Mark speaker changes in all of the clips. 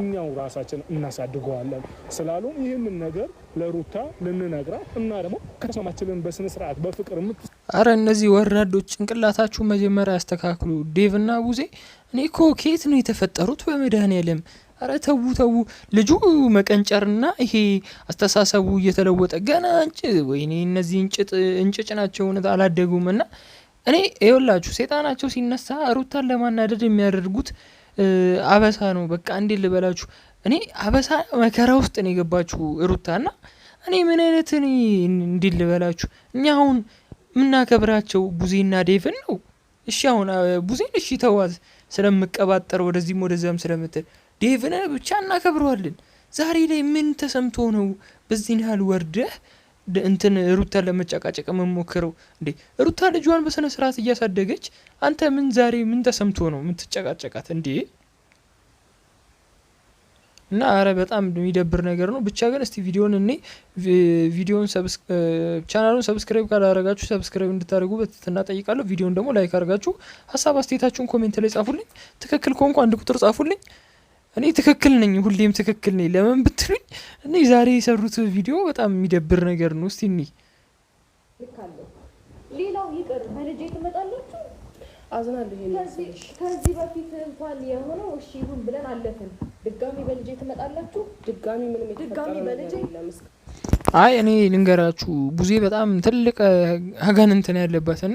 Speaker 1: እኛው ራሳችን እናሳድገዋለን ስላሉ ይህንን ነገር ለሩታ ልንነግራት እና ደግሞ ከተሰማችልን በስነ ስርዓት በፍቅር
Speaker 2: አረ እነዚህ ወራዶች ጭንቅላታችሁ መጀመሪያ ያስተካክሉ። ዴቭና ቡዜ እኔ እኮ ከየት ነው የተፈጠሩት? በመድኃኒዓለም አረ ተው ልጁ መቀንጨርና ይሄ አስተሳሰቡ እየተለወጠ ገና ወይኔ እነዚህ እንጭጭ ናቸው እውነት አላደጉም። እና እኔ ይኸውላችሁ ሴጣናቸው ሲነሳ ሩታን ለማናደድ የሚያደርጉት አበሳ ነው። በቃ እንዴት ልበላችሁ እኔ አበሳ መከራ ውስጥ ነው የገባችሁ ሩታና እኔ ምን አይነት እኔ እንዴት ልበላችሁ እኛ አሁን ምናከብራቸው ቡዜና ዴቭን ነው። እሺ አሁን ቡዜን እሺ ተዋት ስለምቀባጠር ወደዚህም ወደዛም ስለምትል ዴቭን ብቻ እናከብረዋለን። ዛሬ ላይ ምን ተሰምቶ ነው በዚህ ያህል ወርደህ እንትን ሩታን ለመጨቃጨቅ መሞከረው እንዴ? ሩታ ልጇን በስነ ስርዓት እያሳደገች አንተ ምን ዛሬ ምን ተሰምቶ ነው የምትጨቃጨቃት እንዴ? እና አረ በጣም የሚደብር ነገር ነው። ብቻ ግን እስቲ ቪዲዮን ቻናሉን ሰብስክራይብ ካላደረጋችሁ ሰብስክራይብ እንድታደርጉ በትህትና ጠይቃለሁ። ቪዲዮን ደግሞ ላይክ አድርጋችሁ ሀሳብ አስተያየታችሁን ኮሜንት ላይ ጻፉልኝ። ትክክል ከሆንኩ አንድ ቁጥር ጻፉልኝ። እኔ ትክክል ነኝ፣ ሁሌም ትክክል ነኝ። ለምን ብትሉኝ እኔ ዛሬ የሰሩት ቪዲዮ በጣም የሚደብር ነገር ነው። እስቲ
Speaker 3: ሌላው ይቅር በልጄ ትመጣላችሁ
Speaker 4: አዝናለሁ።
Speaker 3: ከዚህ በፊት እንኳን የሆነው እሺ ይሁን ብለን አለፈን። ድጋሚ በልጄ ትመጣላችሁ? ድጋሚ በልጄ
Speaker 2: አይ እኔ ልንገራችሁ ቡዜ በጣም ትልቅ አጋንንት ነው ያለባትና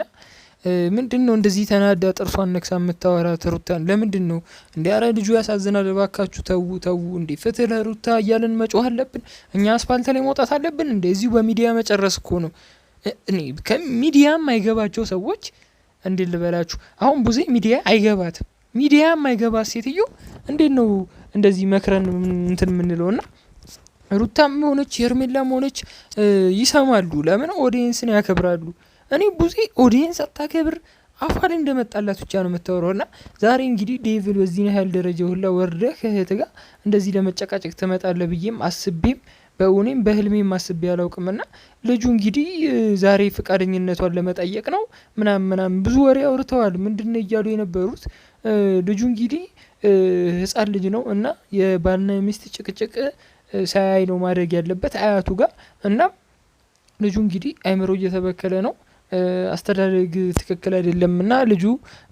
Speaker 2: ምንድነው እንደዚህ ተናዳ ጥርሷን ነክሳ የምታወራት ሩታን? ለምንድነው እንዴ? አረ ልጁ ያሳዝናል። እባካችሁ ተው እንዴ! ፍትህ ለሩታ እያለን መጮህ አለብን? እኛ አስፋልት ላይ መውጣት አለብን እንዴ? እዚሁ በሚዲያ መጨረስ እኮ ነው። እኔ ከሚዲያም አይገባቸው ሰዎች እንዴት ልበላችሁ፣ አሁን ቡዜ ሚዲያ አይገባትም። ሚዲያም አይገባት ሴትዮ እንዴት ነው እንደዚህ መክረን እንትን የምንለውና ሩታም ሆነች ሄርሜላም ሆነች ይሰማሉ። ለምን ኦዲየንስን ያከብራሉ። እኔ ቡዜ ኦዲየንስ አታከብር አፏ ላይ እንደመጣላት ብቻ ነው የምታወራውና ዛሬ እንግዲህ ዴቪል በዚህ ያህል ደረጃ ሁላ ወርደህ ከእህት ጋር እንደዚህ ለመጨቃጨቅ ትመጣለህ ብዬም አስቤም በእውኔም በህልሜም አስቤ አላውቅምና ልጁ እንግዲህ ዛሬ ፍቃደኝነቷን ለመጠየቅ ነው ምናምን ብዙ ወሬ አውርተዋል። ምንድነው እያሉ የነበሩት? ልጁ እንግዲህ ህፃን ልጅ ነው እና የባልና ሚስት ጭቅጭቅ ሳያይ ነው ማድረግ ያለበት አያቱ ጋር እና ልጁ እንግዲህ አይምሮ እየተበከለ ነው። አስተዳደግ ትክክል አይደለምና ልጁ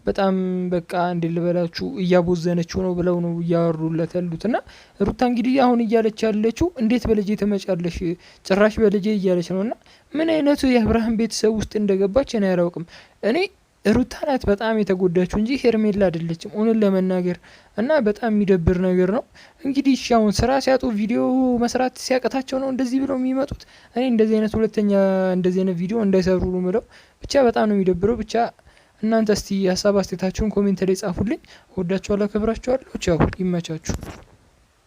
Speaker 2: በጣም በቃ እንዴት ልበላችሁ እያቦዘነችው ነው ብለው ነው እያወሩለት ያሉትና ሩታ እንግዲህ አሁን እያለች ያለችው እንዴት በልጄ ተመጫለሽ ጭራሽ በልጄ እያለች ነውና ምን አይነቱ የአብርሃም ቤተሰብ ውስጥ እንደገባች እኔ አላውቅም። እኔ ሩታ ናት በጣም የተጎዳችው እንጂ ሄርሜላ አይደለችም እውነት ለመናገር እና በጣም የሚደብር ነገር ነው። እንግዲህ አሁን ስራ ሲያጡ ቪዲዮ መስራት ሲያቀታቸው ነው እንደዚህ ብለው የሚመጡት። እኔ እንደዚህ አይነት ሁለተኛ እንደዚህ አይነት ቪዲዮ እንዳይሰሩ ነው ምለው። ብቻ በጣም ነው የሚደብረው። ብቻ እናንተ እስቲ ሀሳብ አስተያየታችሁን ኮሜንት ላይ ጻፉልኝ። ወዳችኋለሁ፣ አከብራችኋለሁ። ቻው፣ ይመቻችሁ።